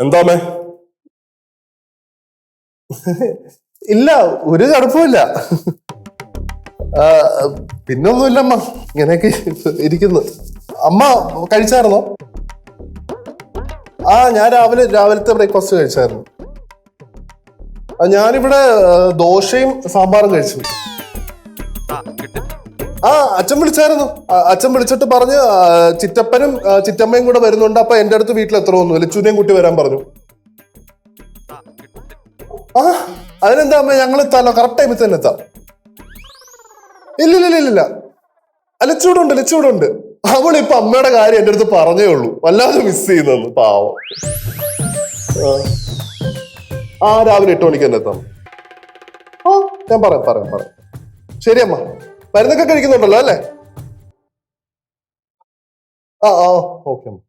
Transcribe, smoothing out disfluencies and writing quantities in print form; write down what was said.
എന്താമേ? ഇല്ല, ഒരു കുഴപ്പമില്ല. പിന്നൊന്നുമില്ല അമ്മ, ഇങ്ങനെയൊക്കെ ഇരിക്കുന്നു. അമ്മ കഴിച്ചായിരുന്നോ? ഞാൻ രാവിലത്തെ ബ്രേക്ക്ഫാസ്റ്റ് കഴിച്ചായിരുന്നു. ഞാനിവിടെ ദോശയും സാമ്പാറും കഴിച്ചു. അച്ഛൻ വിളിച്ചായിരുന്നു. അച്ഛൻ വിളിച്ചിട്ട് പറഞ്ഞ് ചിറ്റപ്പനും ചിറ്റമ്മയും കൂടെ വരുന്നുണ്ട്, അപ്പൊ എന്റെ അടുത്ത് വീട്ടിലെത്തണമെന്നു ലച്ചുനെയും കൂട്ടി വരാൻ പറഞ്ഞു. അതിനെന്താ അമ്മ, ഞങ്ങൾ എത്താലോ, കറക്റ്റ് ടൈമിൽ തന്നെ എത്താം. ഇല്ല, ലച്ചൂടെ ഉണ്ട്. അവളിപ്പൊ അമ്മയുടെ കാര്യം എന്റെ അടുത്ത് പറഞ്ഞേ ഉള്ളൂ, വല്ലാതെ മിസ് ചെയ്യുന്നു പാവം. രാവിലെ 8 മണിക്ക് തന്നെ എത്താം. ഞാൻ പറയാം. ശരി അമ്മ, മരുന്നൊക്കെ കഴിക്കുന്നുണ്ടല്ലോ അല്ലേ? ഓക്കെ അമ്മ.